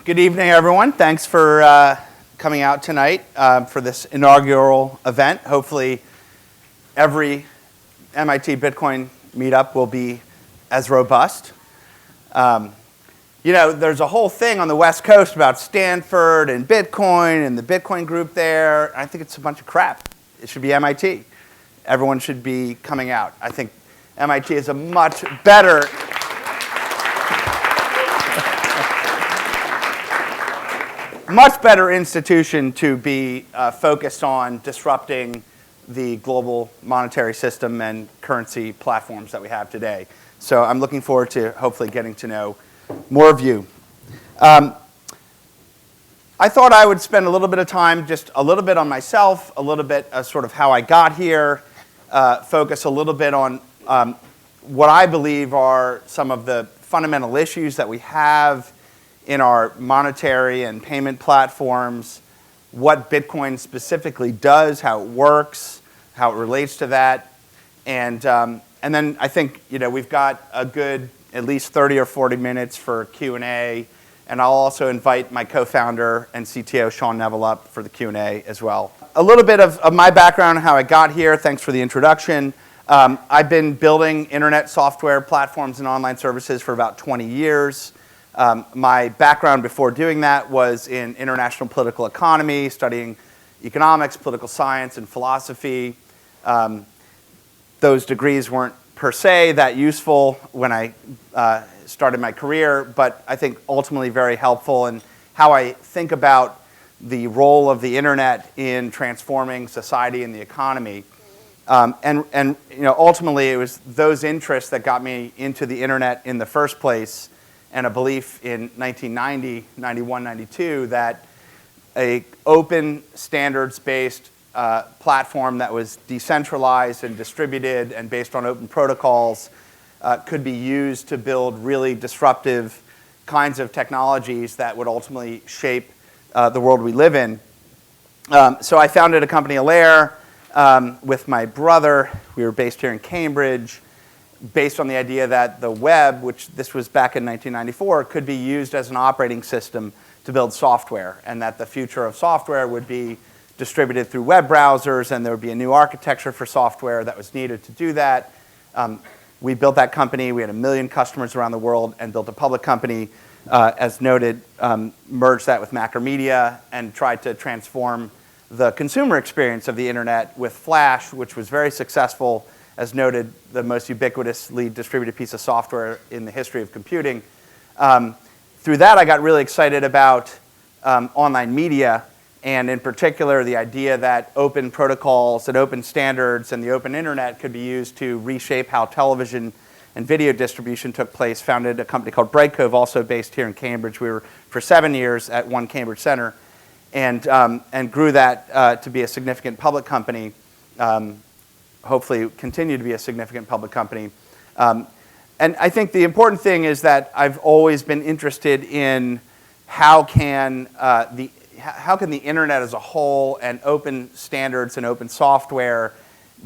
Good evening, everyone. Thanks for coming out tonight for this inaugural event. Hopefully, every MIT Bitcoin meetup will be as robust. There's a whole thing on the West Coast about Stanford and Bitcoin and the Bitcoin group there. I think it's a bunch of crap. It should be MIT. Everyone should be coming out. I think MIT is a much better institution to be focused on disrupting the global monetary system and currency platforms that we have today. So I'm looking forward to hopefully getting to know more of you. I thought I would spend a little bit of time, just a little bit on myself, a little bit sort of how I got here, focus a little bit on what I believe are some of the fundamental issues that we have in our monetary and payment platforms, what Bitcoin specifically does, how it works, how it relates to that, and then I think we've got a good at least 30 or 40 minutes for Q&A, and I'll also invite my co-founder and CTO Sean Neville up for the Q&A as well. A little bit of my background and how I got here. Thanks for the introduction. I've been building internet software platforms and online services for about 20 years. My background before doing that was in international political economy, studying economics, political science, and philosophy. Those degrees weren't per se that useful when I started my career, but I think ultimately very helpful in how I think about the role of the internet in transforming society and the economy. Ultimately it was those interests that got me into the internet in the first place, and a belief in 1990, 91, 92 that a open standards-based platform that was decentralized and distributed and based on open protocols could be used to build really disruptive kinds of technologies that would ultimately shape the world we live in. So I founded a company, Allaire, with my brother. We were based here in Cambridge, based on the idea that the web, which this was back in 1994, could be used as an operating system to build software, and that the future of software would be distributed through web browsers, and there would be a new architecture for software that was needed to do that. We built that company. We had 1 million customers around the world and built a public company, as noted, merged that with Macromedia and tried to transform the consumer experience of the internet with Flash, which was very successful, as noted, the most ubiquitously distributed piece of software in the history of computing. Through that, I got really excited about online media, and in particular, the idea that open protocols and open standards and the open internet could be used to reshape how television and video distribution took place. Founded a company called Brightcove, also based here in Cambridge. We were for 7 years at One Cambridge Center, and grew that to be a significant public company. Hopefully continue to be a significant public company. And I think the important thing is that I've always been interested in how can the internet as a whole and open standards and open software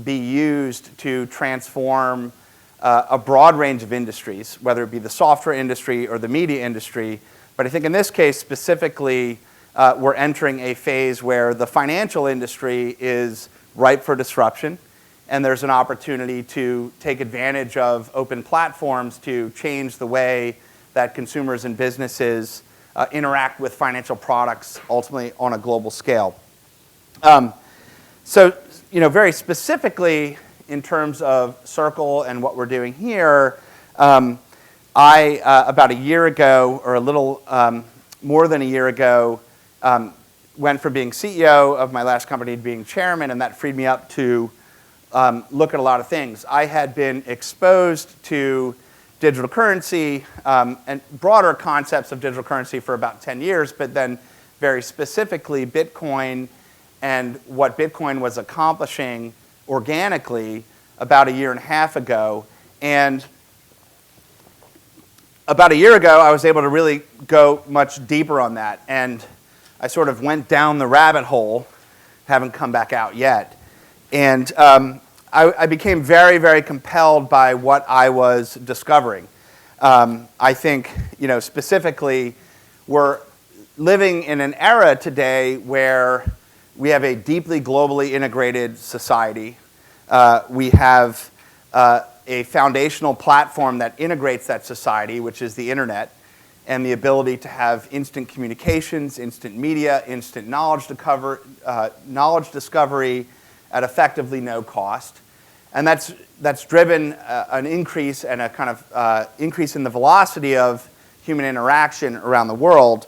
be used to transform a broad range of industries, whether it be the software industry or the media industry. But I think in this case specifically, we're entering a phase where the financial industry is ripe for disruption, and there's an opportunity to take advantage of open platforms to change the way that consumers and businesses interact with financial products, ultimately on a global scale. Very specifically in terms of Circle and what we're doing here, I, about a year ago, or a little more than a year ago, went from being CEO of my last company to being chairman, and that freed me up to look at a lot of things. I had been exposed to digital currency and broader concepts of digital currency for about 10 years, but then very specifically Bitcoin and what Bitcoin was accomplishing organically about a year and a half ago. And about a year ago, I was able to really go much deeper on that. And I sort of went down the rabbit hole, haven't come back out yet. And I became very, very compelled by what I was discovering. I think, specifically, living in an era today where we have a deeply globally integrated society. We have a foundational platform that integrates that society, which is the internet, and the ability to have instant communications, instant media, instant knowledge discovery at effectively no cost. And that's driven an increase and a kind of increase in the velocity of human interaction around the world.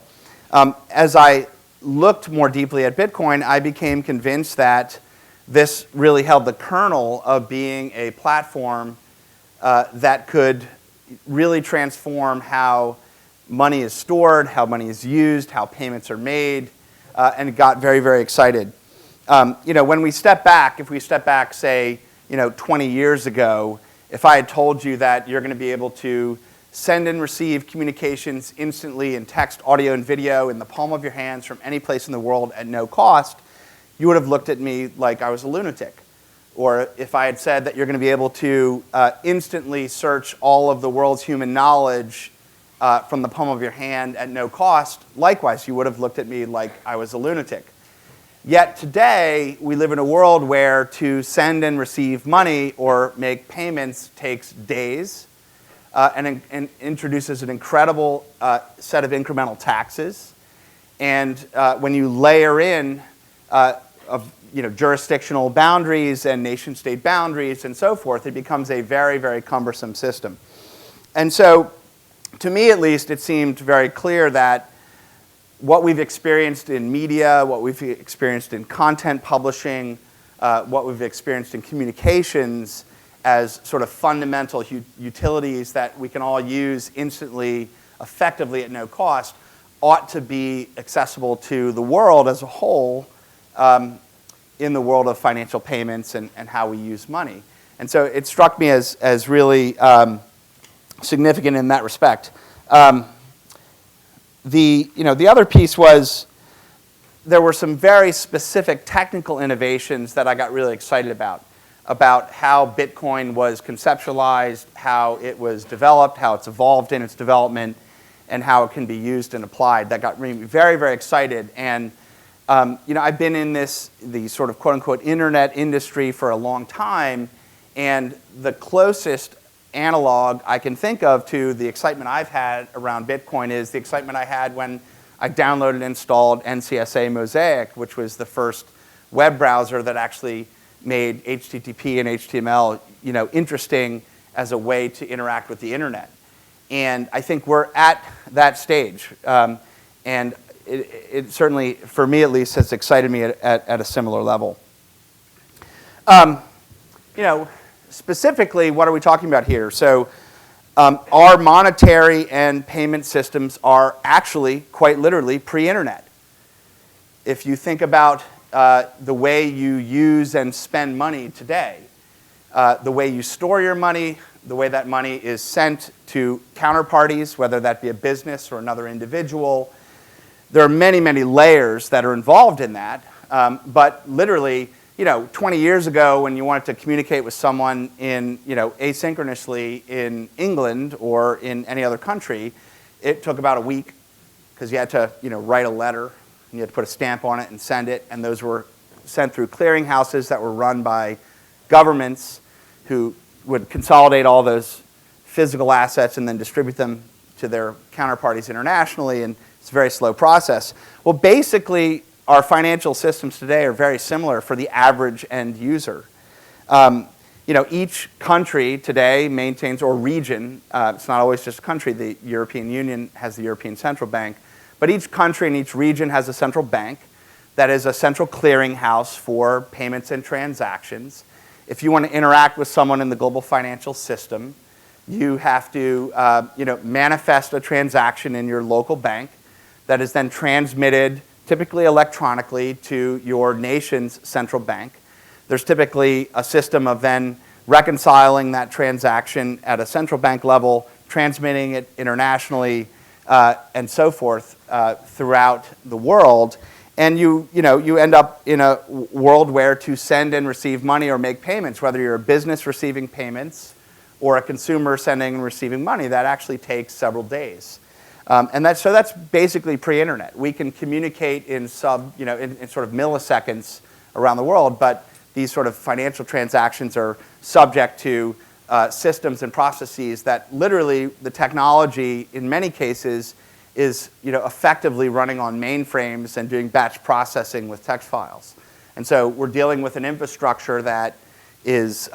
As I looked more deeply at Bitcoin, I became convinced that this really held the kernel of being a platform that could really transform how money is stored, how money is used, how payments are made, and got very, very excited. When we step back, if we step back, say, 20 years ago, if I had told you that you're going to be able to send and receive communications instantly in text, audio, and video in the palm of your hands from any place in the world at no cost, you would have looked at me like I was a lunatic. Or if I had said that you're going to be able to instantly search all of the world's human knowledge from the palm of your hand at no cost, likewise, you would have looked at me like I was a lunatic. Yet today, we live in a world where to send and receive money or make payments takes days and introduces an incredible set of incremental taxes. And when you layer in jurisdictional boundaries and nation-state boundaries and so forth, it becomes a very, very cumbersome system. And so, to me at least, it seemed very clear that what we've experienced in media, what we've experienced in content publishing, what we've experienced in communications as sort of fundamental utilities that we can all use instantly, effectively at no cost, ought to be accessible to the world as a whole in the world of financial payments and how we use money. And so it struck me as really significant in that respect. The other piece was there were some very specific technical innovations that I got really excited about how Bitcoin was conceptualized, how it was developed, how it's evolved in its development, and how it can be used and applied. That got me very, very excited. And I've been in the sort of quote-unquote internet industry for a long time, and the closest analog I can think of to the excitement I've had around Bitcoin is the excitement I had when I downloaded and installed NCSA Mosaic, which was the first web browser that actually made HTTP and HTML, interesting as a way to interact with the internet. And I think we're at that stage. And it certainly, for me at least, has excited me at a similar level. Specifically, what are we talking about here? So our monetary and payment systems are actually, quite literally, pre-internet. If you think about the way you use and spend money today, the way you store your money, the way that money is sent to counterparties, whether that be a business or another individual, there are many, many layers that are involved in that. But literally, 20 years ago when you wanted to communicate with someone in, asynchronously in England or in any other country, it took about a week because you had to, write a letter and you had to put a stamp on it and send it, and those were sent through clearinghouses that were run by governments who would consolidate all those physical assets and then distribute them to their counterparties internationally, and it's a very slow process. Well, basically, our financial systems today are very similar for the average end user. Each country today maintains, or region, it's not always just a country, the European Union has the European Central Bank, but each country and each region has a central bank that is a central clearinghouse for payments and transactions. If you want to interact with someone in the global financial system, you have to manifest a transaction in your local bank that is then transmitted typically electronically to your nation's central bank. There's typically a system of then reconciling that transaction at a central bank level, transmitting it internationally, and so forth throughout the world. And you end up in a world where to send and receive money or make payments, whether you're a business receiving payments or a consumer sending and receiving money, that actually takes several days. So that's basically pre-internet. We can communicate in in sort of milliseconds around the world, but these sort of financial transactions are subject to systems and processes that literally the technology in many cases is effectively running on mainframes and doing batch processing with text files. And so we're dealing with an infrastructure that is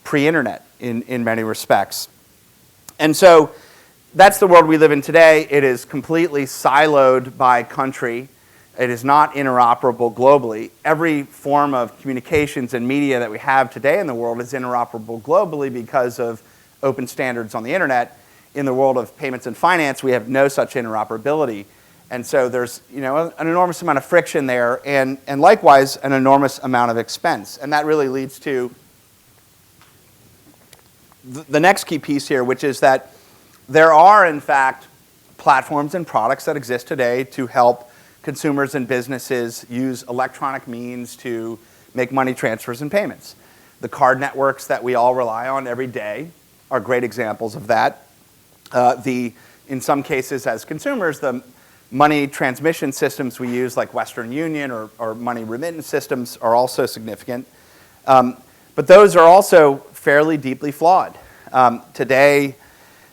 pre-internet in many respects. And so that's the world we live in today. It is completely siloed by country. It is not interoperable globally. Every form of communications and media that we have today in the world is interoperable globally because of open standards on the internet. In the world of payments and finance, we have no such interoperability. And so there's an enormous amount of friction there, and likewise an enormous amount of expense. And that really leads to the next key piece here, which is that there are, in fact, platforms and products that exist today to help consumers and businesses use electronic means to make money transfers and payments. The card networks that we all rely on every day are great examples of that. In some cases, as consumers, the money transmission systems we use, like Western Union or money remittance systems, are also significant. But those are also fairly deeply flawed. Today,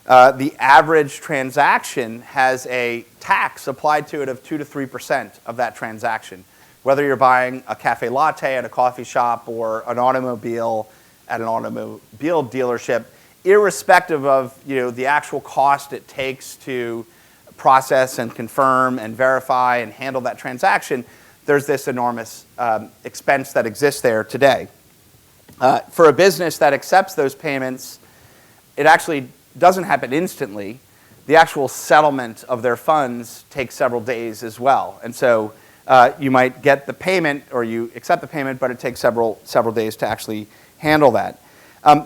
the average transaction has a tax applied to it of 2 to 3% of that transaction. Whether you're buying a cafe latte at a coffee shop or an automobile at an automobile dealership, irrespective of the actual cost it takes to process and confirm and verify and handle that transaction, there's this enormous expense that exists there today. For a business that accepts those payments, it actually doesn't happen instantly. The actual settlement of their funds takes several days as well. And so you might get the payment or you accept the payment, but it takes several days to actually handle that.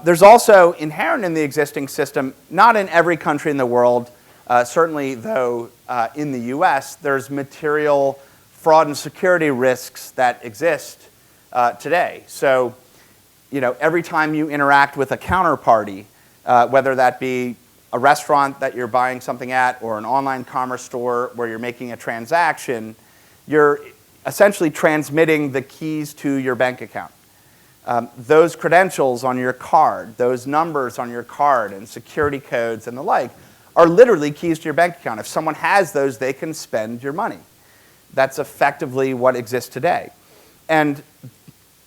There's also inherent in the existing system, not in every country in the world, certainly though in the US, there's material fraud and security risks that exist today. So every time you interact with a counterparty, whether that be a restaurant that you're buying something at or an online commerce store where you're making a transaction, you're essentially transmitting the keys to your bank account. Those credentials on your card, those numbers on your card and security codes and the like are literally keys to your bank account. If someone has those, they can spend your money. That's effectively what exists today. And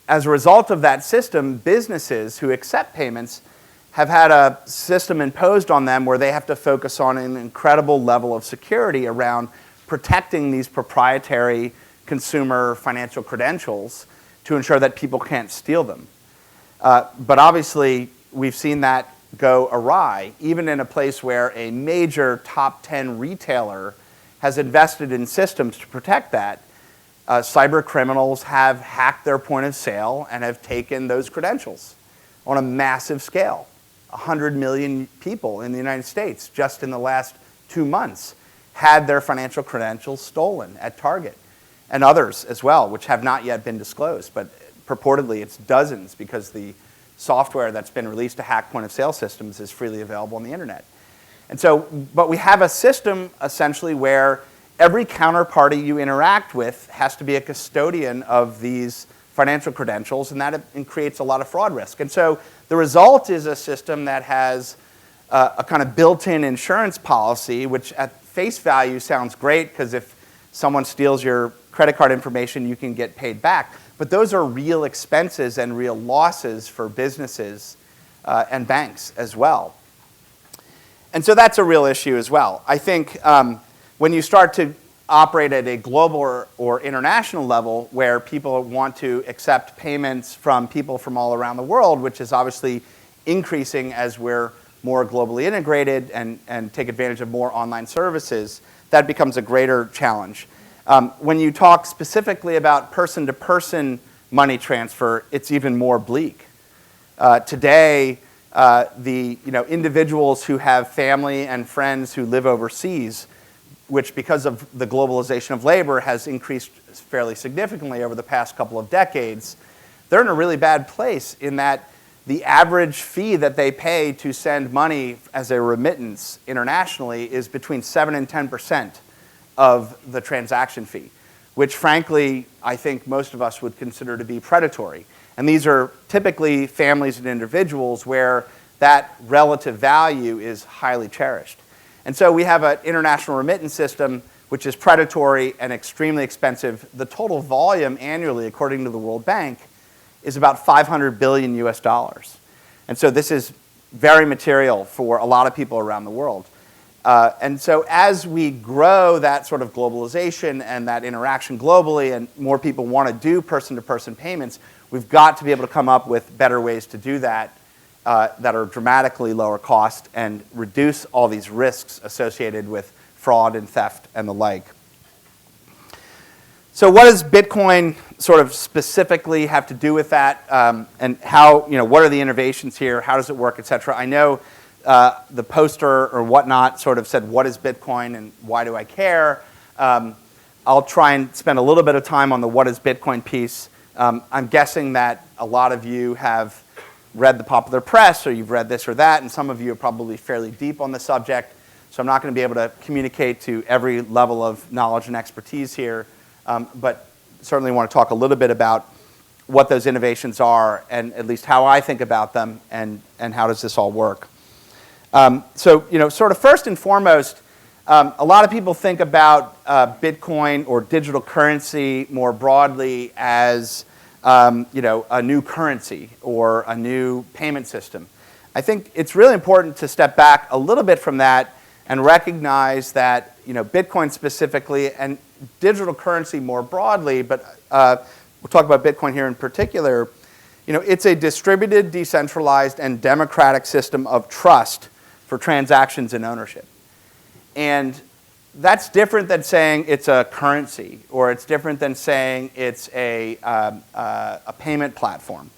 as a result of that system, businesses who accept payments have had a system imposed on them where they have to focus on an incredible level of security around protecting these proprietary consumer financial credentials to ensure that people can't steal them. But obviously, we've seen that go awry, even in a place where a major top 10 retailer has invested in systems to protect that. Cyber criminals have hacked their point of sale and have taken those credentials on a massive scale. 100 million people in the United States, just in the last 2 months, had their financial credentials stolen at Target, and others as well, which have not yet been disclosed. But purportedly, it's dozens because the software that's been released to hack point of sale systems is freely available on the internet. And so, but we have a system essentially where every counterparty you interact with has to be a custodian of these financial credentials, and that creates a lot of fraud risk. And so the result is a system that has a kind of built-in insurance policy, which at face value sounds great because if someone steals your credit card information, you can get paid back. But those are real expenses and real losses for businesses and banks as well. And so that's a real issue as well. I think when you start to operate at a global or international level where people want to accept payments from people from all around the world, which is obviously increasing as we're more globally integrated and take advantage of more online services, that becomes a greater challenge. When you talk specifically about person-to-person money transfer, it's even more bleak. Today, the individuals who have family and friends who live overseas, which because of the globalization of labor has increased fairly significantly over the past couple of decades, they're in a really bad place in that the average fee that they pay to send money as a remittance internationally is between 7 and 10% of the transaction fee, which frankly, I think most of us would consider to be predatory. And these are typically families and individuals where that relative value is highly cherished. And so we have an international remittance system which is predatory and extremely expensive. The total volume annually, according to the World Bank, is about 500 billion US dollars. And so this is very material for a lot of people around the world. And so as we grow that sort of globalization and that interaction globally and more people want to do person-to-person payments, we've got to be able to come up with better ways to do that that are dramatically lower cost and reduce all these risks associated with fraud and theft and the like. So what does Bitcoin sort of specifically have to do with that, and how, what are the innovations here, how does it work, et cetera? I know the poster or whatnot sort of said, what is Bitcoin and why do I care? I'll try and spend a little bit of time on the what is Bitcoin piece. I'm guessing that a lot of you have read the popular press or you've read this or that, and some of you are probably fairly deep on the subject, so I'm not going to be able to communicate to every level of knowledge and expertise here. But certainly want to talk a little bit about what those innovations are and at least how I think about them and how does this all work. So, sort of first and foremost, a lot of people think about Bitcoin or digital currency more broadly as a new currency or a new payment system. I think it's really important to step back a little bit from that and recognize that Bitcoin specifically and digital currency more broadly, but we'll talk about Bitcoin here in particular, it's a distributed, decentralized, and democratic system of trust for transactions and ownership. And that's different than saying it's a currency, or it's different than saying it's a payment platform.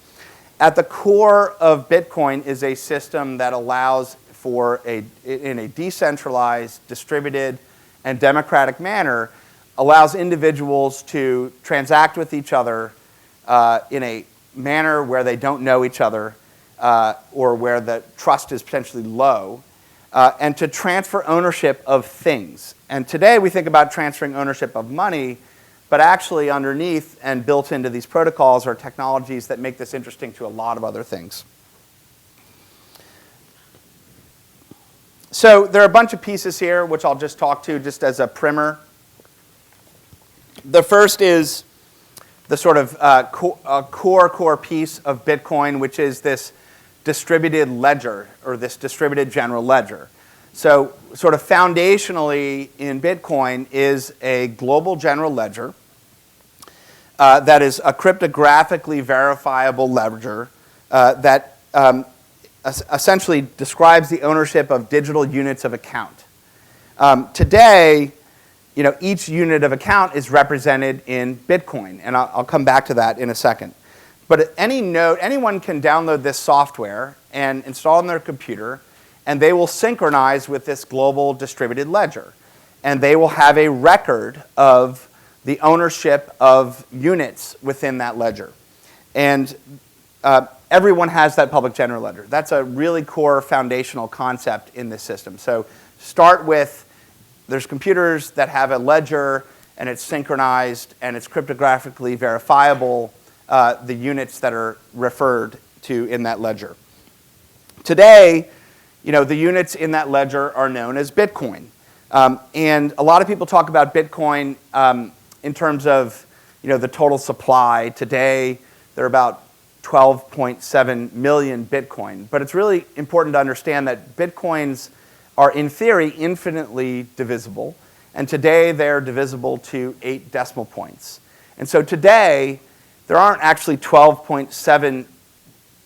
At the core of Bitcoin is a system that allows for in a decentralized, distributed, and democratic manner, allows individuals to transact with each other in a manner where they don't know each other or where the trust is potentially low, and to transfer ownership of things. And today we think about transferring ownership of money, but actually underneath and built into these protocols are technologies that make this interesting to a lot of other things. So there are a bunch of pieces here which I'll just talk to just as a primer. The first is the sort of core piece of Bitcoin, which is this distributed ledger or this distributed general ledger. So sort of foundationally in Bitcoin is a global general ledger that is a cryptographically verifiable ledger that essentially describes the ownership of digital units of account. Today, each unit of account is represented in Bitcoin, and I'll come back to that in a second. But at any node, anyone can download this software and install it on their computer, and they will synchronize with this global distributed ledger. And they will have a record of the ownership of units within that ledger. And everyone has that public general ledger. That's a really core foundational concept in this system. So start with, there's computers that have a ledger, and it's synchronized, and it's cryptographically verifiable, the units that are referred to in that ledger. Today, the units in that ledger are known as Bitcoin. And a lot of people talk about Bitcoin in terms of the total supply. Today, there are about 12.7 million Bitcoin. But it's really important to understand that Bitcoins are, in theory, infinitely divisible. And today, they're divisible to 8 decimal points. And so today, there aren't actually 12.7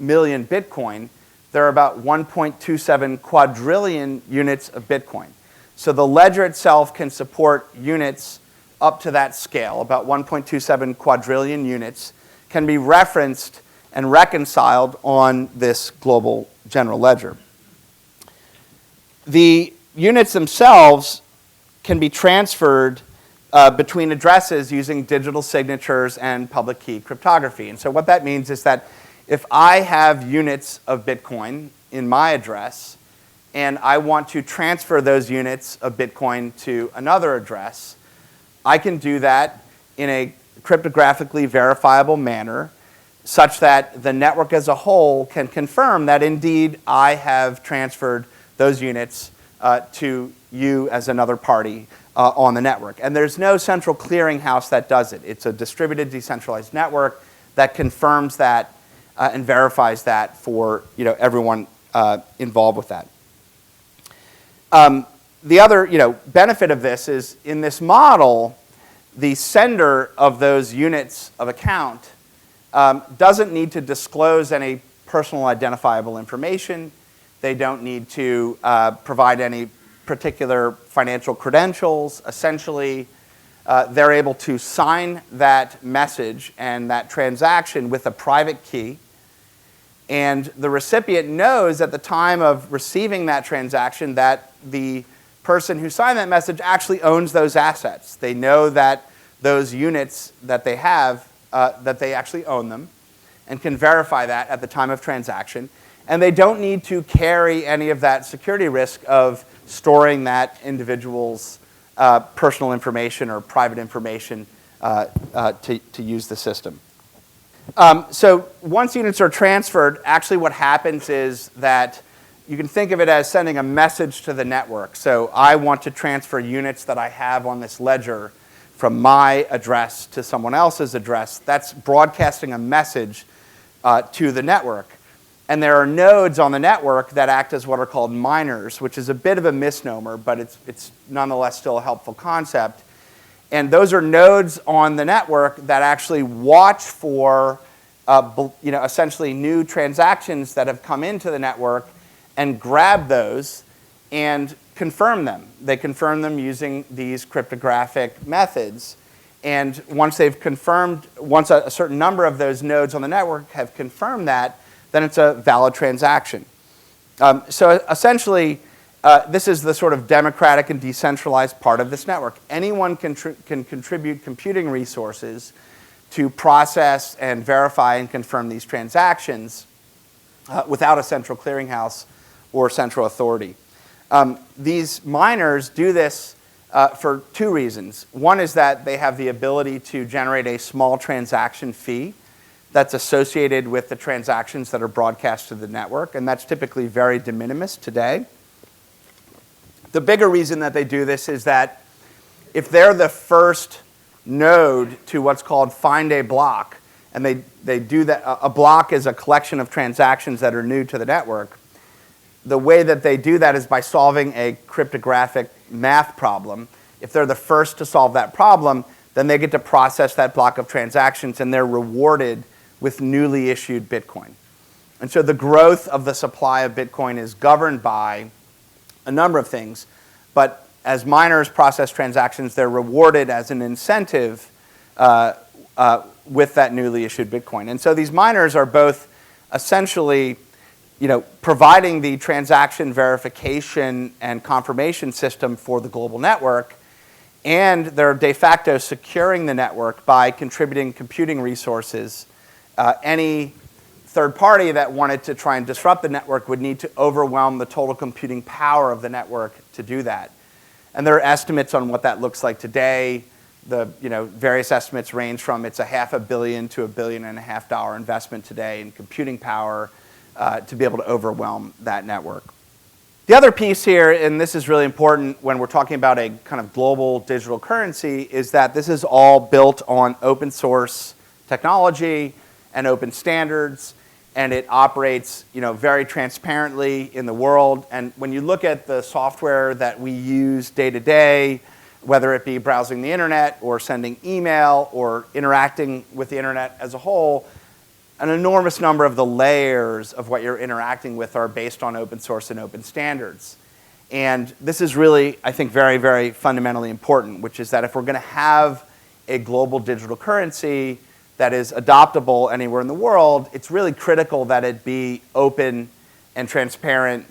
million Bitcoin. There are about 1.27 quadrillion units of Bitcoin. So the ledger itself can support units up to that scale, about 1.27 quadrillion units, can be referenced and reconciled on this global general ledger. The units themselves can be transferred between addresses using digital signatures and public key cryptography. And so what that means is that If I have units of Bitcoin in my address and I want to transfer those units of Bitcoin to another address, I can do that in a cryptographically verifiable manner such that the network as a whole can confirm that indeed I have transferred those units to you as another party on the network. And there's no central clearinghouse that does it. It's a distributed decentralized network that confirms that and verifies that for everyone involved with that. The other benefit of this is in this model, the sender of those units of account doesn't need to disclose any personal identifiable information. They don't need to provide any particular financial credentials. Essentially, they're able to sign that message and that transaction with a private key. And the recipient knows at the time of receiving that transaction that the person who signed that message actually owns those assets. They know that those units that they have, that they actually own them, and can verify that at the time of transaction. And they don't need to carry any of that security risk of storing that individual's personal information or private information to use the system. So once units are transferred, actually what happens is that you can think of it as sending a message to the network. So I want to transfer units that I have on this ledger from my address to someone else's address. That's broadcasting a message to the network. And there are nodes on the network that act as what are called miners, which is a bit of a misnomer, but it's nonetheless still a helpful concept. And those are nodes on the network that actually watch for essentially new transactions that have come into the network and grab those and confirm them. They confirm them using these cryptographic methods. And once they've confirmed, once a certain number of those nodes on the network have confirmed that, then it's a valid transaction. So essentially, this is the sort of democratic and decentralized part of this network. Anyone can contribute computing resources to process and verify and confirm these transactions without a central clearinghouse or central authority. These miners do this for two reasons. One is that they have the ability to generate a small transaction fee that's associated with the transactions that are broadcast to the network, and that's typically very de minimis today. The bigger reason that they do this is that if they're the first node to what's called find a block, and they do that, a block is a collection of transactions that are new to the network. The way that they do that is by solving a cryptographic math problem. If they're the first to solve that problem, then they get to process that block of transactions and they're rewarded with newly issued Bitcoin. And so the growth of the supply of Bitcoin is governed by a number of things, but as miners process transactions, they're rewarded as an incentive with that newly issued Bitcoin. And so these miners are both essentially providing the transaction verification and confirmation system for the global network, and they're de facto securing the network by contributing computing resources. Any third party that wanted to try and disrupt the network would need to overwhelm the total computing power of the network to do that. And there are estimates on what that looks like today. The various estimates range from it's a $500 million to $1.5 billion investment today in computing power to be able to overwhelm that network. The other piece here, and this is really important when we're talking about a kind of global digital currency, is that this is all built on open source technology and open standards, and it operates very transparently in the world. And when you look at the software that we use day to day, whether it be browsing the internet or sending email or interacting with the internet as a whole, an enormous number of the layers of what you're interacting with are based on open source and open standards. And this is really, I think, very, very fundamentally important, which is that if we're going to have a global digital currency that is adoptable anywhere in the world, it's really critical that it be open and transparent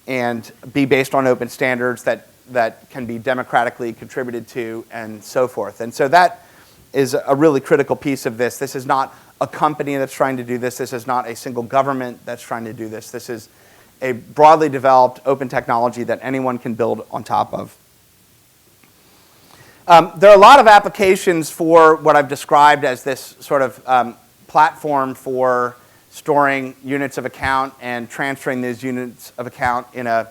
and be based on open standards that can be democratically contributed to and so forth. And so that is a really critical piece of this. This is not a company that's trying to do this. This is not a single government that's trying to do this. This is a broadly developed open technology that anyone can build on top of. There are a lot of applications for what I've described as this sort of platform for storing units of account and transferring those units of account in a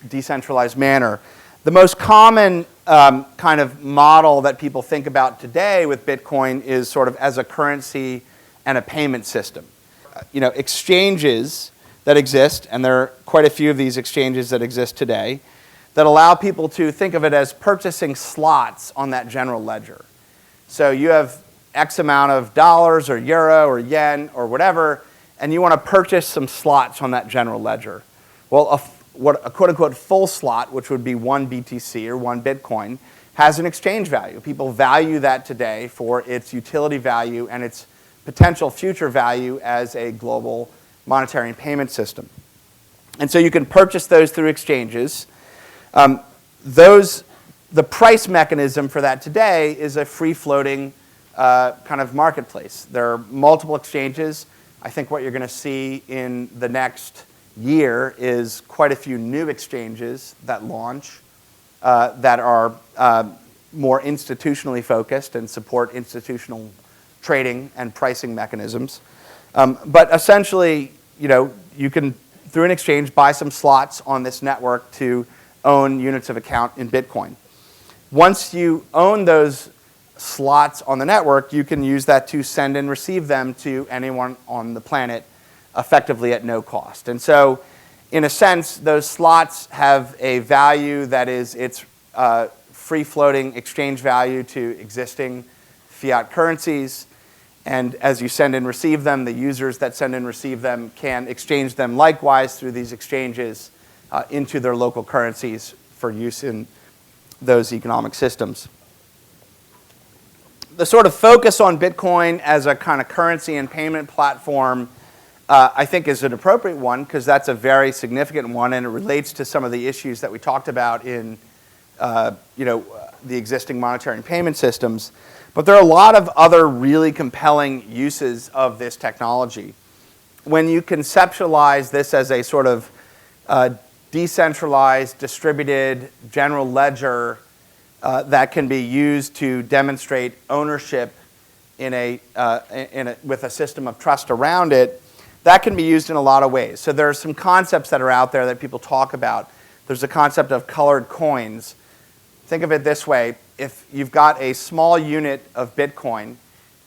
decentralized manner. The most common kind of model that people think about today with Bitcoin is sort of as a currency and a payment system. Exchanges that exist, and there are quite a few of these exchanges that exist today, that allow people to think of it as purchasing slots on that general ledger. So you have X amount of dollars or euro or yen or whatever, and you want to purchase some slots on that general ledger. Well, a quote-unquote full slot, which would be 1 BTC or 1 Bitcoin, has an exchange value. People value that today for its utility value and its potential future value as a global monetary and payment system. And so you can purchase those through exchanges. The price mechanism for that today is a free-floating kind of marketplace. There are multiple exchanges. I think what you're going to see in the next year is quite a few new exchanges that launch that are more institutionally focused and support institutional trading and pricing mechanisms. But essentially, you can, through an exchange, buy some slots on this network to own units of account in Bitcoin. Once you own those slots on the network, you can use that to send and receive them to anyone on the planet effectively at no cost. And so, in a sense, those slots have a value that is its free-floating exchange value to existing fiat currencies. And as you send and receive them, the users that send and receive them can exchange them likewise through these exchanges into their local currencies for use in those economic systems. The sort of focus on Bitcoin as a kind of currency and payment platform I think is an appropriate one because that's a very significant one and it relates to some of the issues that we talked about in the existing monetary and payment systems. But there are a lot of other really compelling uses of this technology. When you conceptualize this as a sort of decentralized, distributed, general ledger that can be used to demonstrate ownership with a system of trust around it, that can be used in a lot of ways. So there are some concepts that are out there that people talk about. There's a concept of colored coins. Think of it this way. If you've got a small unit of Bitcoin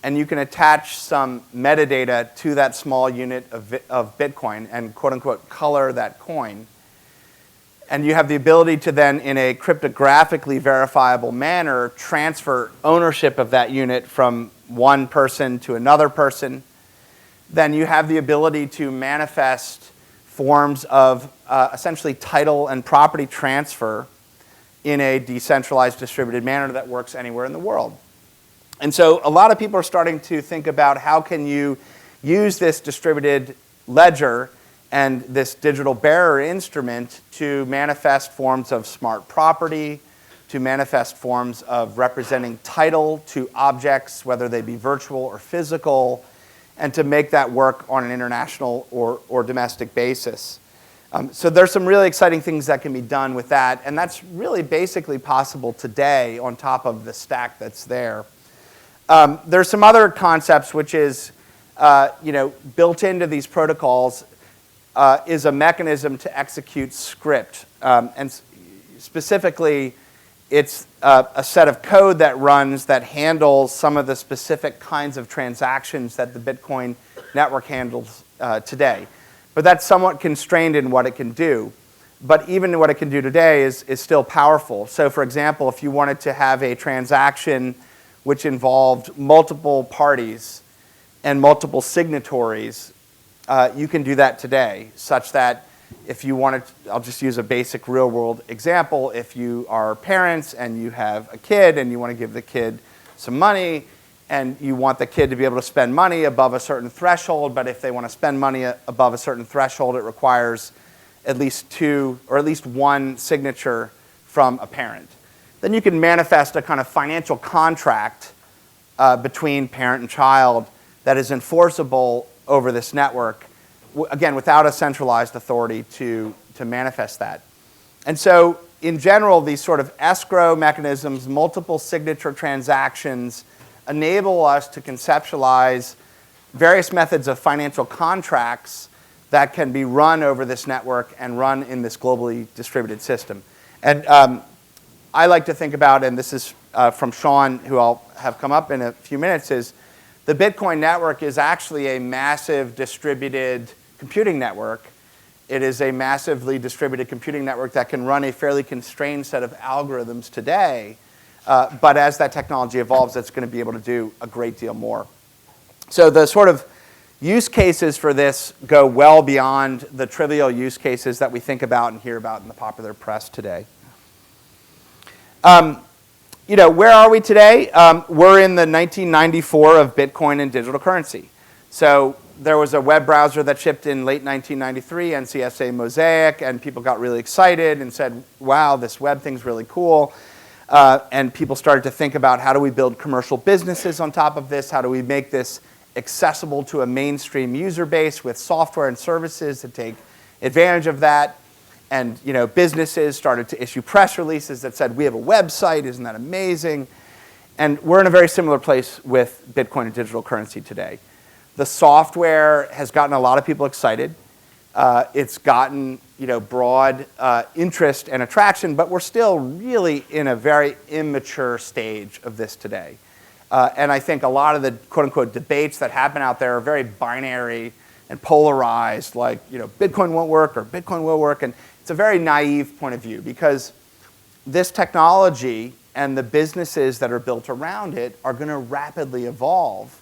and you can attach some metadata to that small unit of Bitcoin and quote-unquote color that coin, and you have the ability to then, in a cryptographically verifiable manner, transfer ownership of that unit from one person to another person, then you have the ability to manifest forms of essentially title and property transfer in a decentralized, distributed manner that works anywhere in the world. And so a lot of people are starting to think about how can you use this distributed ledger and this digital bearer instrument to manifest forms of smart property, to manifest forms of representing title to objects, whether they be virtual or physical, and to make that work on an international or domestic basis. So there's some really exciting things that can be done with that, and that's really basically possible today on top of the stack that's there. There's some other concepts which is, built into these protocols is a mechanism to execute script. And specifically, it's a set of code that runs that handles some of the specific kinds of transactions that the Bitcoin network handles today. But that's somewhat constrained in what it can do. But even what it can do today is still powerful. So for example, if you wanted to have a transaction which involved multiple parties and multiple signatories, you can do that today, such that if you wanted, I'll just use a basic real world example, if you are parents and you have a kid and you want to give the kid some money and you want the kid to be able to spend money above a certain threshold, but if they want to spend money above a certain threshold, it requires at least two or at least one signature from a parent. Then you can manifest a kind of financial contract between parent and child that is enforceable over this network, again, without a centralized authority to manifest that. And so, in general, these sort of escrow mechanisms, multiple signature transactions, enable us to conceptualize various methods of financial contracts that can be run over this network and run in this globally distributed system. And I like to think about, and this is from Sean, who I'll have come up in a few minutes, is the Bitcoin network is actually a massive distributed computing network. It is a massively distributed computing network that can run a fairly constrained set of algorithms today. But as that technology evolves, it's going to be able to do a great deal more. So the sort of use cases for this go well beyond the trivial use cases that we think about and hear about in the popular press today. Where are we today? We're in the 1994 of Bitcoin and digital currency. So there was a web browser that shipped in late 1993, NCSA Mosaic, and people got really excited and said, wow, this web thing's really cool. And people started to think about, how do we build commercial businesses on top of this? How do we make this accessible to a mainstream user base with software and services to take advantage of that? And businesses started to issue press releases that said, we have a website, isn't that amazing? And we're in a very similar place with Bitcoin and digital currency today. The software has gotten a lot of people excited. It's gotten broad interest and attraction, but we're still really in a very immature stage of this today. And I think a lot of the quote-unquote debates that happen out there are very binary and polarized, like Bitcoin won't work or Bitcoin will work. And it's a very naive point of view, because this technology and the businesses that are built around it are going to rapidly evolve.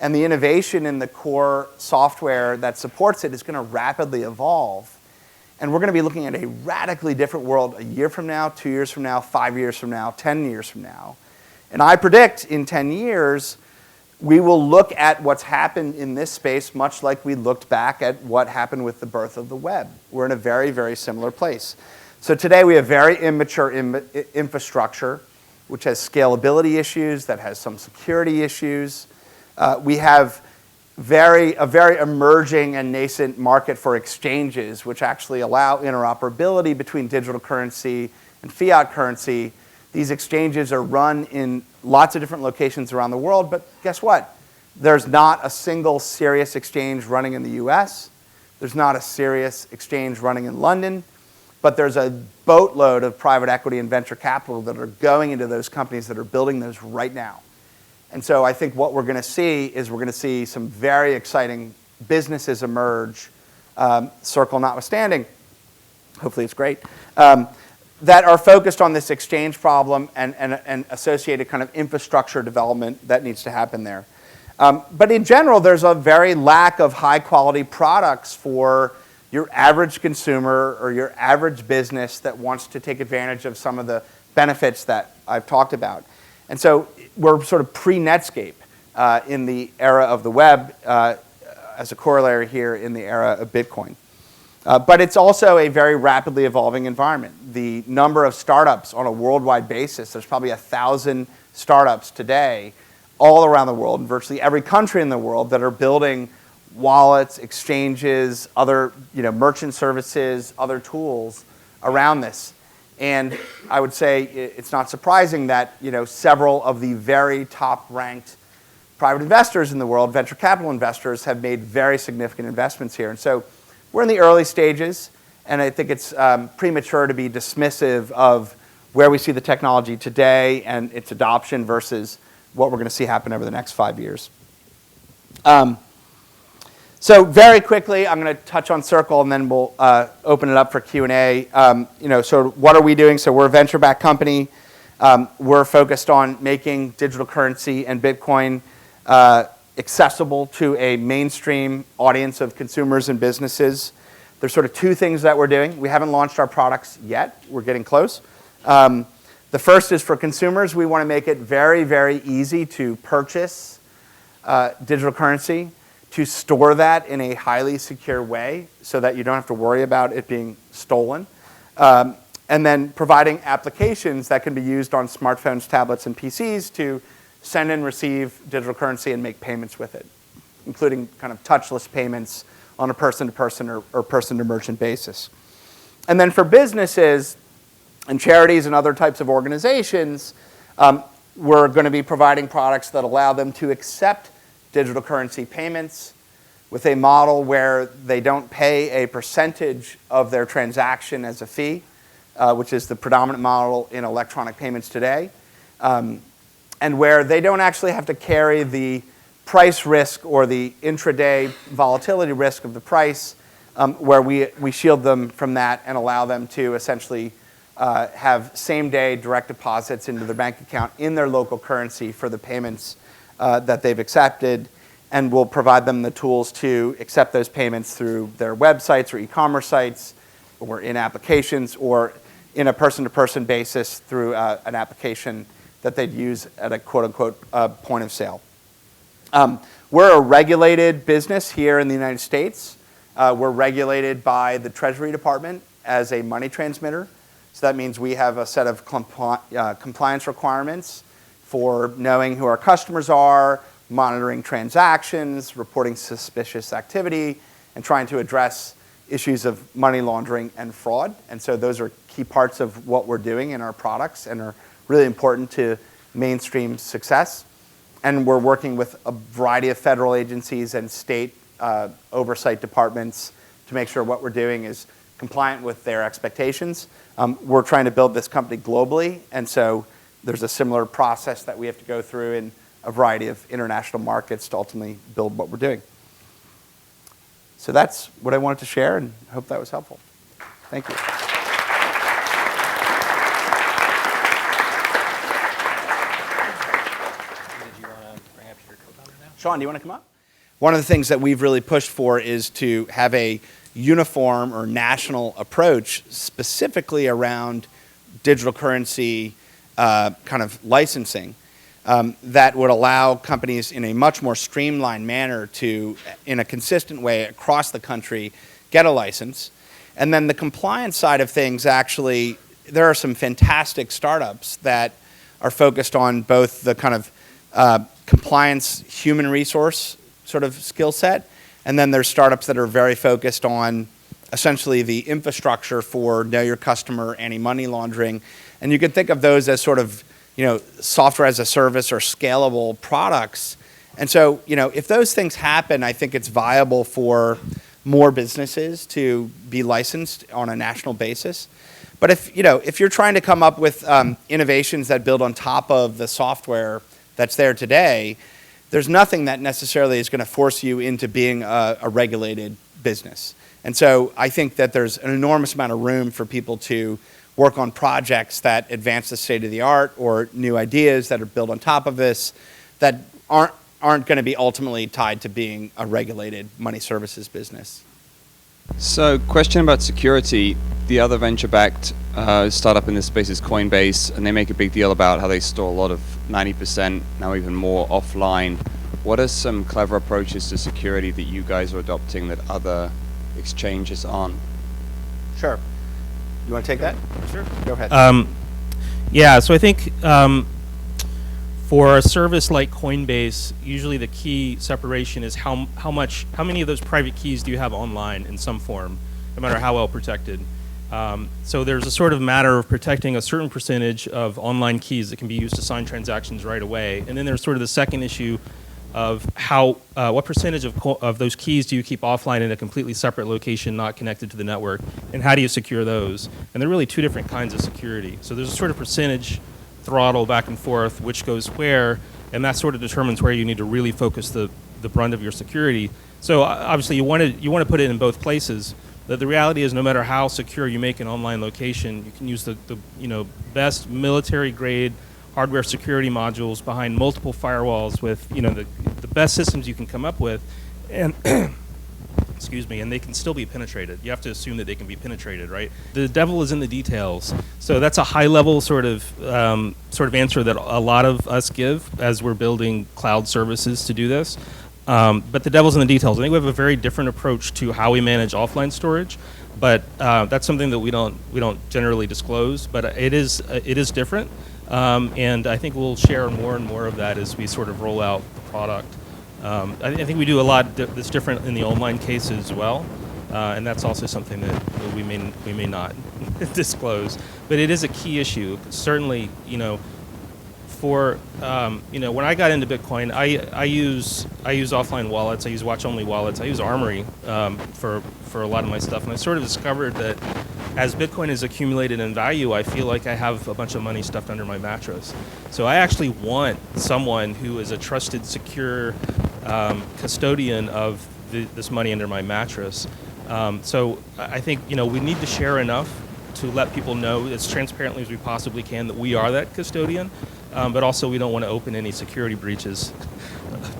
And the innovation in the core software that supports it is going to rapidly evolve. And we're going to be looking at a radically different world a year from now, 2 years from now, 5 years from now, 10 years from now. And I predict in 10 years, we will look at what's happened in this space much like we looked back at what happened with the birth of the web. We're in a very, very similar place. So today we have very immature infrastructure, which has scalability issues, that has some security issues. We have a very emerging and nascent market for exchanges, which actually allow interoperability between digital currency and fiat currency. These exchanges are run in lots of different locations around the world, but guess what? There's not a single serious exchange running in the US. There's not a serious exchange running in London, but there's a boatload of private equity and venture capital that are going into those companies that are building those right now. And so I think what we're going to see is we're going to see some very exciting businesses emerge, Circle notwithstanding, hopefully it's great, that are focused on this exchange problem and associated kind of infrastructure development that needs to happen there. But in general, there's a very lack of high quality products for your average consumer or your average business that wants to take advantage of some of the benefits that I've talked about. And so we're sort of pre-Netscape in the era of the web, as a corollary here in the era of Bitcoin. But it's also a very rapidly evolving environment. The number of startups on a worldwide basis, there's probably 1,000 startups today all around the world, in virtually every country in the world, that are building wallets, exchanges, other merchant services, other tools around this. And I would say it's not surprising that several of the very top-ranked private investors in the world, venture capital investors, have made very significant investments here. And so we're in the early stages, and I think it's premature to be dismissive of where we see the technology today and its adoption versus what we're going to see happen over the next 5 years. So very quickly, I'm going to touch on Circle, and then we'll open it up for Q&A. So what are we doing? So we're a venture-backed company. We're focused on making digital currency and Bitcoin accessible to a mainstream audience of consumers and businesses. There's sort of two things that we're doing. We haven't launched our products yet. We're getting close. The first is for consumers. We want to make it very, very easy to purchase digital currency, to store that in a highly secure way so that you don't have to worry about it being stolen. And then providing applications that can be used on smartphones, tablets, and PCs to send and receive digital currency and make payments with it. including kind of touchless payments on a person-to-person or person-to-merchant basis. And then for businesses and charities and other types of organizations, we're going to be providing products that allow them to accept digital currency payments with a model where they don't pay a percentage of their transaction as a fee, which is the predominant model in electronic payments today, and where they don't actually have to carry the price risk or the intraday volatility risk of the price, where we shield them from that and allow them to essentially have same-day direct deposits into their bank account in their local currency for the payments that they've accepted, and we'll provide them the tools to accept those payments through their websites or e-commerce sites or in applications or in a person-to-person basis through an application that they'd use at a quote-unquote point of sale. We're a regulated business here in the United States. We're regulated by the Treasury Department as a money transmitter. So that means we have a set of compliance requirements for knowing who our customers are, monitoring transactions, reporting suspicious activity, and trying to address issues of money laundering and fraud. And so those are key parts of what we're doing in our products and are really important to mainstream success. And we're working with a variety of federal agencies and state oversight departments to make sure what we're doing is compliant with their expectations. We're trying to build this company globally, and so there's a similar process that we have to go through in a variety of international markets to ultimately build what we're doing. So that's what I wanted to share, and I hope that was helpful. Thank you. Sean, do you want to come up? One of the things that we've really pushed for is to have a uniform or national approach specifically around digital currency kind of licensing that would allow companies in a much more streamlined manner to, in a consistent way across the country, get a license. And then the compliance side of things, actually, there are some fantastic startups that are focused on both the kind of compliance human resource sort of skill set, and then there's startups that are very focused on essentially the infrastructure for know your customer, anti-money laundering. And you can think of those as sort of, software as a service or scalable products. And so, if those things happen, I think it's viable for more businesses to be licensed on a national basis. But if you're trying to come up with innovations that build on top of the software that's there today, there's nothing that necessarily is going to force you into being a regulated business. And so I think that there's an enormous amount of room for people to work on projects that advance the state of the art or new ideas that are built on top of this that aren't going to be ultimately tied to being a regulated money services business. So, question about security. The other venture-backed startup in this space is Coinbase, and they make a big deal about how they store a lot of 90%, now even more, offline. What are some clever approaches to security that you guys are adopting that other exchanges aren't? Sure. You want to take that? Sure. Go ahead. Yeah, so I think for a service like Coinbase, usually the key separation is how many of those private keys do you have online in some form, no matter how well protected. So there's a sort of matter of protecting a certain percentage of online keys that can be used to sign transactions right away. And then there's sort of the second issue of what percentage of those keys do you keep offline in a completely separate location, not connected to the network, and how do you secure those? And they're really two different kinds of security. So there's a sort of percentage throttle back and forth, which goes where, and that sort of determines where you need to really focus the brunt of your security. So obviously you want to put it in both places. But the reality is, no matter how secure you make an online location, you can use the best military grade hardware security modules behind multiple firewalls with the best systems you can come up with, and excuse me, and they can still be penetrated. You have to assume that they can be penetrated, right? The devil is in the details. So that's a high level sort of answer that a lot of us give as we're building cloud services to do this. But the devil's in the details. I think we have a very different approach to how we manage offline storage, but that's something that we don't generally disclose. But it is different, and I think we'll share more and more of that as we sort of roll out the product. I think we do a lot that's different in the online case as well, and that's also something that we may not disclose. But it is a key issue. Certainly, for when I got into Bitcoin, I use offline wallets. I use watch-only wallets. I use Armory for a lot of my stuff, and I sort of discovered that as Bitcoin has accumulated in value, I feel like I have a bunch of money stuffed under my mattress. So I actually want someone who is a trusted, secure custodian of this money under my mattress. So I think we need to share enough to let people know as transparently as we possibly can that we are that custodian, but also we don't want to open any security breaches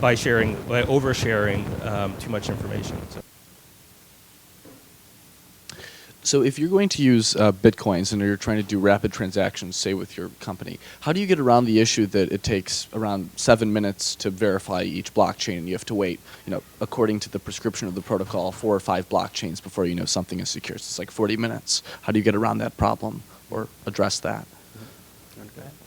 by oversharing too much information. So if you're going to use Bitcoins and you're trying to do rapid transactions, say with your company, how do you get around the issue that it takes around 7 minutes to verify each blockchain and you have to wait, according to the prescription of the protocol, 4 or 5 blockchains before you know something is secure? So it's like 40 minutes. How do you get around that problem or address that?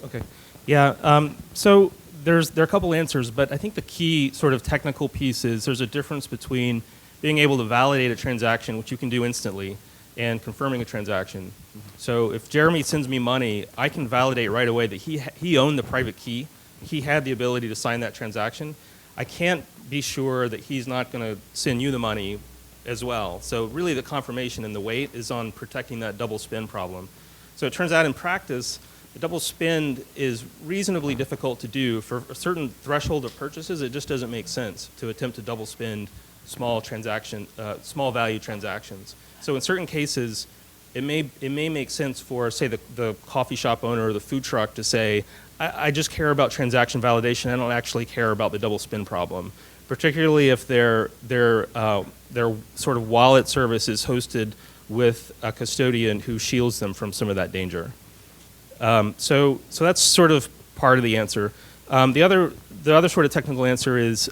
Okay. Yeah. So there are a couple answers, but I think the key sort of technical piece is there's a difference between being able to validate a transaction, which you can do instantly, and confirming a transaction. So if Jeremy sends me money, I can validate right away that he owned the private key. He had the ability to sign that transaction. I can't be sure that he's not going to send you the money as well. So really the confirmation and the weight is on protecting that double spend problem. So it turns out in practice, the double spend is reasonably difficult to do. For a certain threshold of purchases, it just doesn't make sense to attempt to double spend small value transactions. So in certain cases, it may make sense for, say, the coffee shop owner or the food truck to say, I just care about transaction validation. I don't actually care about the double spend problem, particularly if their sort of wallet service is hosted with a custodian who shields them from some of that danger. So that's sort of part of the answer. The other sort of technical answer is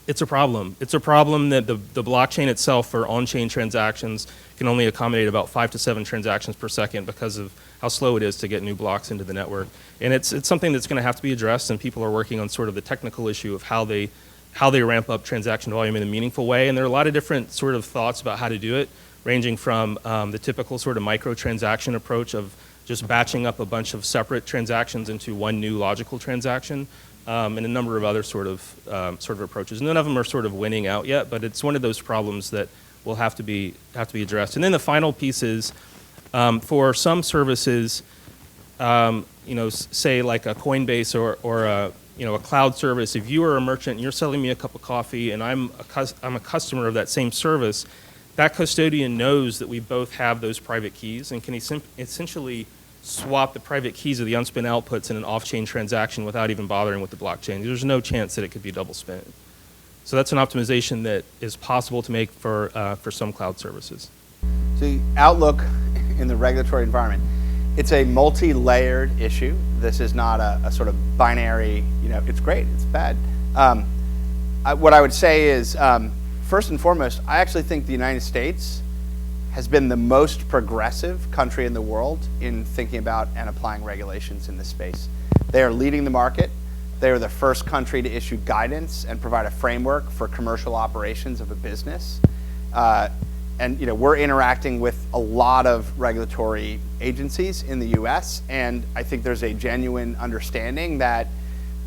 it's a problem. It's a problem that the blockchain itself for on-chain transactions can only accommodate about 5 to 7 transactions per second because of how slow it is to get new blocks into the network. And it's something that's going to have to be addressed, and people are working on sort of the technical issue of how they ramp up transaction volume in a meaningful way. And there are a lot of different sort of thoughts about how to do it, ranging from the typical sort of micro-transaction approach of just batching up a bunch of separate transactions into one new logical transaction, and a number of other sort of approaches. None of them are sort of winning out yet, but it's one of those problems that will have to be addressed. And then the final piece is for some services, say like a Coinbase or a cloud service. If you are a merchant and you're selling me a cup of coffee, and I'm a customer of that same service, that custodian knows that we both have those private keys and can essentially swap the private keys of the unspent outputs in an off-chain transaction without even bothering with the blockchain. There's no chance that it could be double spent. So that's an optimization that is possible to make for some cloud services. The outlook in the regulatory environment, it's a multi-layered issue. This is not a sort of binary, it's great, it's bad. What I would say is, first and foremost, I actually think the United States has been the most progressive country in the world in thinking about and applying regulations in this space. They are leading the market. They are the first country to issue guidance and provide a framework for commercial operations of a business. And we're interacting with a lot of regulatory agencies in the US, and I think there's a genuine understanding that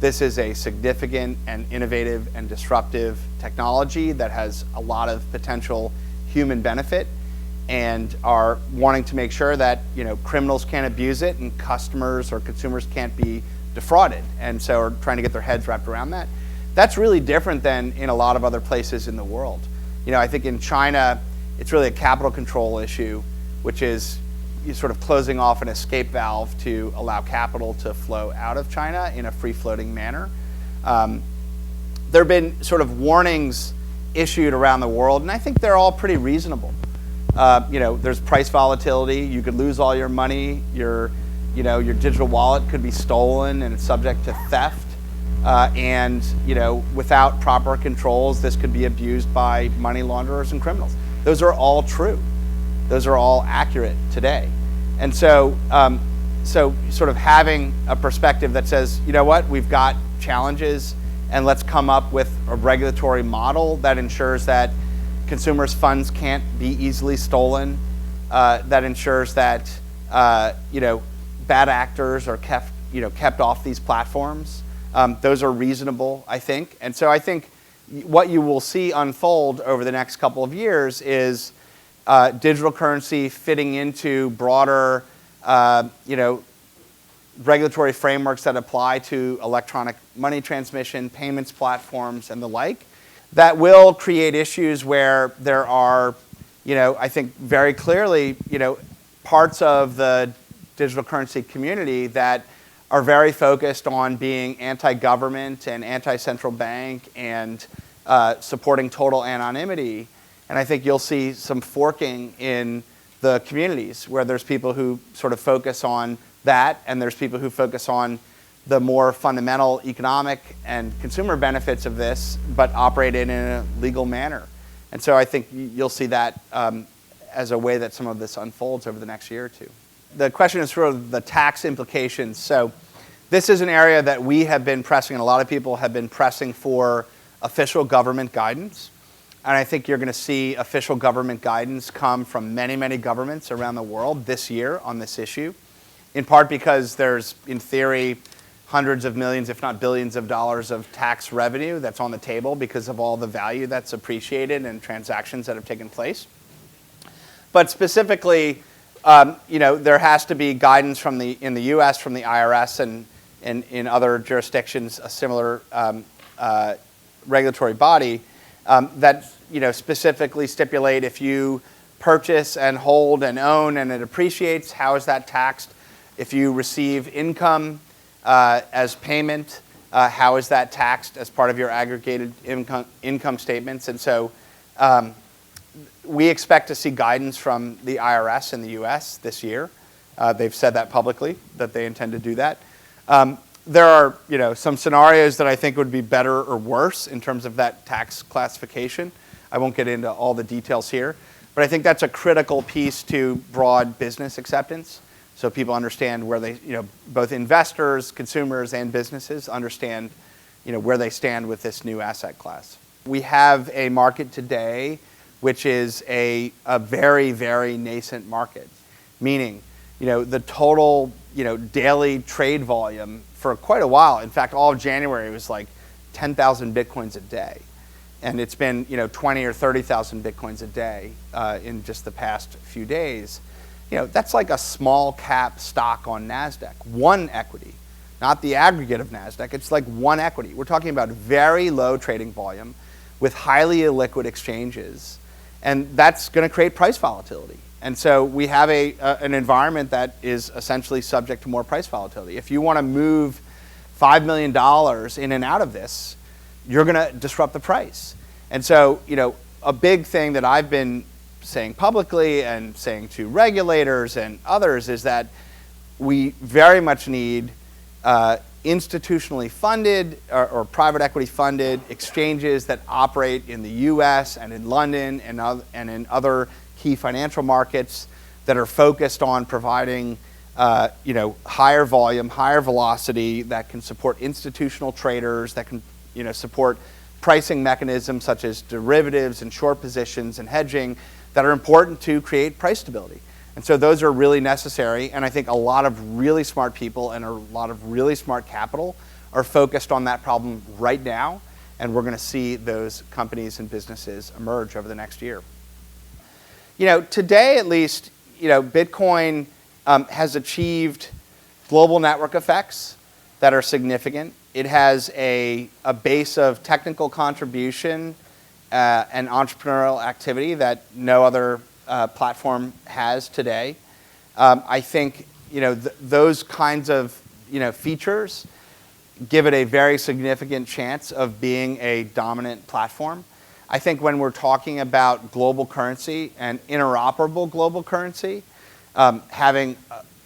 this is a significant and innovative and disruptive technology that has a lot of potential human benefit, and are wanting to make sure that criminals can't abuse it and customers or consumers can't be defrauded, and so are trying to get their heads wrapped around that. That's really different than in a lot of other places in the world. I think in China, it's really a capital control issue, which is sort of closing off an escape valve to allow capital to flow out of China in a free-floating manner. There have been sort of warnings issued around the world, and I think they're all pretty reasonable. There's price volatility. You could lose all your money. Your digital wallet could be stolen, and it's subject to theft. And without proper controls, this could be abused by money launderers and criminals. Those are all true. Those are all accurate today. And so sort of having a perspective that says, we've got challenges and let's come up with a regulatory model that ensures that consumers' funds can't be easily stolen, that ensures that bad actors are kept off these platforms. Those are reasonable, I think. And so I think what you will see unfold over the next couple of years is digital currency fitting into broader, regulatory frameworks that apply to electronic money transmission, payments platforms, and the like, that will create issues where there are, I think very clearly, parts of the digital currency community that are very focused on being anti-government and anti-central bank and supporting total anonymity. And I think you'll see some forking in the communities where there's people who sort of focus on that, and there's people who focus on the more fundamental economic and consumer benefits of this, but operate in a legal manner. And so I think you'll see that as a way that some of this unfolds over the next year or two. The question is sort of the tax implications. So this is an area that we have been pressing, and a lot of people have been pressing for official government guidance. And I think you're going to see official government guidance come from many, many governments around the world this year on this issue, in part because there's, in theory, hundreds of millions, if not billions of dollars of tax revenue that's on the table because of all the value that's appreciated and transactions that have taken place. But specifically, there has to be guidance in the U.S. from the IRS and in other jurisdictions, a similar regulatory body that specifically stipulate if you purchase and hold and own and it appreciates, how is that taxed? If you receive income as payment, how is that taxed as part of your aggregated income statements? And so we expect to see guidance from the IRS in the U.S. this year. They've said that publicly, that they intend to do that. There are some scenarios that I think would be better or worse in terms of that tax classification. I won't get into all the details here, but I think that's a critical piece to broad business acceptance. So people understand where they, both investors, consumers, and businesses understand, where they stand with this new asset class. We have a market today which is a very, very nascent market, meaning, the total, daily trade volume for quite a while. In fact, all of January was like 10,000 Bitcoins a day. And it's been, 20 or 30,000 Bitcoins a day in just the past few days. That's like a small cap stock on NASDAQ, one equity, not the aggregate of NASDAQ. It's like one equity. We're talking about very low trading volume with highly illiquid exchanges. And that's going to create price volatility. And so we have an environment that is essentially subject to more price volatility. If you want to move $5 million in and out of this, you're going to disrupt the price. And so, a big thing that I've been saying publicly and saying to regulators and others is that we very much need institutionally funded or private equity funded exchanges that operate in the US and in London and in other key financial markets that are focused on providing higher volume, higher velocity, that can support institutional traders, that can support pricing mechanisms such as derivatives and short positions and hedging that are important to create price stability. And so those are really necessary, and I think a lot of really smart people and a lot of really smart capital are focused on that problem right now, and we're going to see those companies and businesses emerge over the next year. Today at least, Bitcoin has achieved global network effects that are significant. It has a base of technical contribution and entrepreneurial activity that no other platform has today. I think those kinds of features give it a very significant chance of being a dominant platform. I think when we're talking about global currency and interoperable global currency, having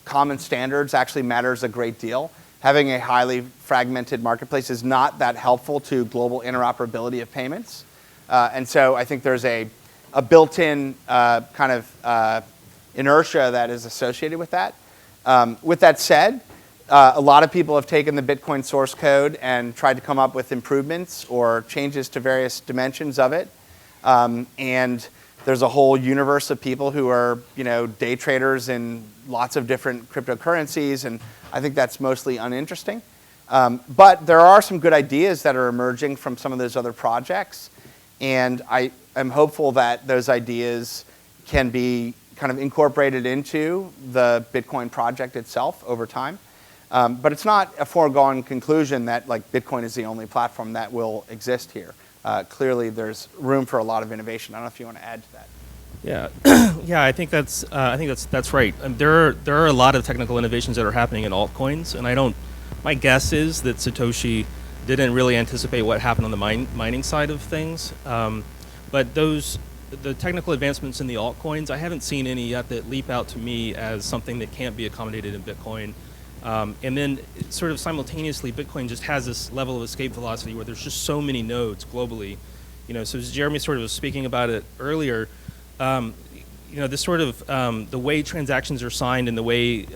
common standards actually matters a great deal. Having a highly fragmented marketplace is not that helpful to global interoperability of payments. And so I think there's a built-in kind of inertia that is associated with that. With that said, A lot of people have taken the Bitcoin source code and tried to come up with improvements or changes to various dimensions of it. And there's a whole universe of people who are, day traders in lots of different cryptocurrencies, and I think that's mostly uninteresting. But there are some good ideas that are emerging from some of those other projects, and I am hopeful that those ideas can be kind of incorporated into the Bitcoin project itself over time. But it's not a foregone conclusion that Bitcoin is the only platform that will exist here. Clearly, there's room for a lot of innovation. I don't know if you want to add to that. Yeah, yeah, I think that's right. There are a lot of technical innovations that are happening in altcoins, and my guess is that Satoshi didn't really anticipate what happened on the mining side of things. But the technical advancements in the altcoins, I haven't seen any yet that leap out to me as something that can't be accommodated in Bitcoin. And then sort of simultaneously, Bitcoin just has this level of escape velocity where there's just so many nodes globally. So as Jeremy sort of was speaking about it earlier, this sort of the way transactions are signed and the way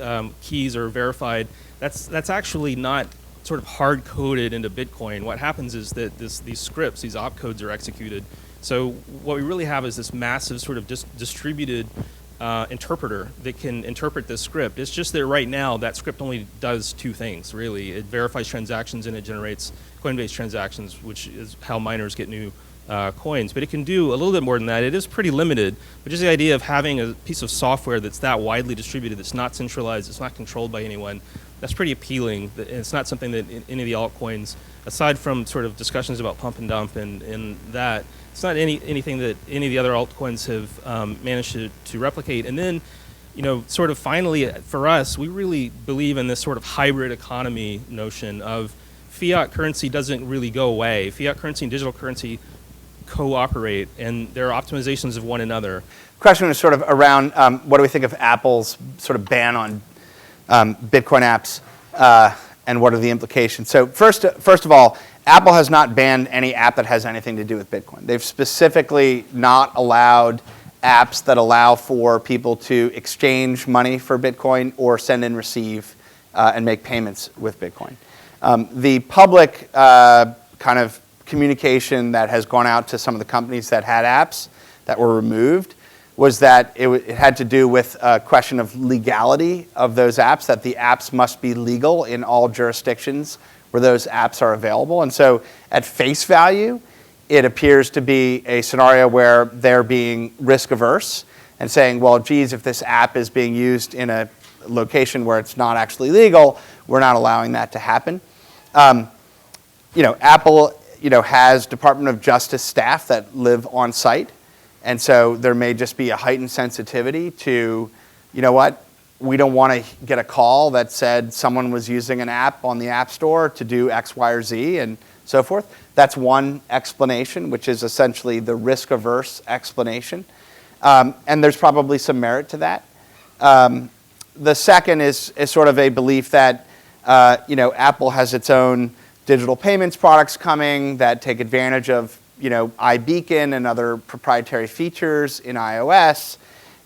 keys are verified, that's actually not sort of hard coded into Bitcoin. What happens is that these scripts, these opcodes are executed. So what we really have is this massive sort of distributed interpreter that can interpret this script. It's just that right now that script only does two things, really. It verifies transactions and it generates Coinbase transactions, which is how miners get new coins. But it can do a little bit more than that. It is pretty limited, but just the idea of having a piece of software that's that widely distributed, that's not centralized, it's not controlled by anyone, that's pretty appealing. It's not something that any of the altcoins, aside from sort of discussions about pump and dump and that, it's not anything that any of the other altcoins have managed to replicate. And then, sort of finally, for us, we really believe in this sort of hybrid economy notion of fiat currency doesn't really go away. Fiat currency and digital currency cooperate, and there are optimizations of one another. The question is sort of around what do we think of Apple's sort of ban on Bitcoin apps, and what are the implications? So first of all, Apple has not banned any app that has anything to do with Bitcoin. They've specifically not allowed apps that allow for people to exchange money for Bitcoin or send and receive and make payments with Bitcoin. The public kind of communication that has gone out to some of the companies that had apps that were removed was that it had to do with a question of legality of those apps, that the apps must be legal in all jurisdictions where those apps are available. And so at face value, it appears to be a scenario where they're being risk averse and saying, well, geez, if this app is being used in a location where it's not actually legal, we're not allowing that to happen. Apple, has Department of Justice staff that live on site. And so there may just be a heightened sensitivity to, we don't want to get a call that said someone was using an app on the App Store to do X, Y, or Z, and so forth. That's one explanation, which is essentially the risk-averse explanation. And there's probably some merit to that. The second is sort of a belief that, Apple has its own digital payments products coming that take advantage of, iBeacon and other proprietary features in iOS,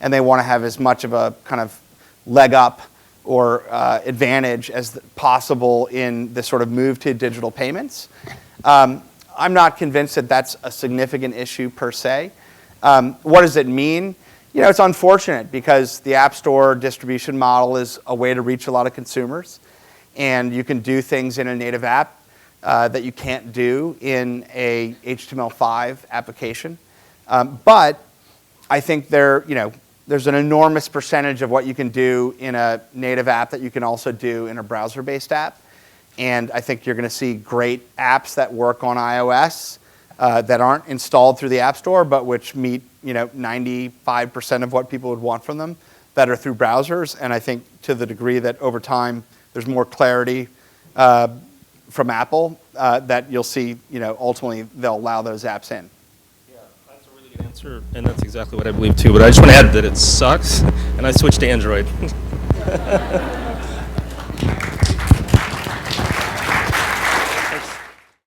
and they want to have as much of a kind of leg up or advantage as possible in this sort of move to digital payments. I'm not convinced that that's a significant issue per se. What does it mean? It's unfortunate because the App Store distribution model is a way to reach a lot of consumers, and you can do things in a native app that you can't do in a HTML5 application. But I think there's an enormous percentage of what you can do in a native app that you can also do in a browser-based app. And I think you're going to see great apps that work on iOS that aren't installed through the App Store, but which meet 95% of what people would want from them better through browsers. And I think to the degree that over time there's more clarity from Apple, that you'll see, ultimately they'll allow those apps in. Yeah, that's a really good answer, and that's exactly what I believe too. But I just want to add that it sucks, and I switched to Android.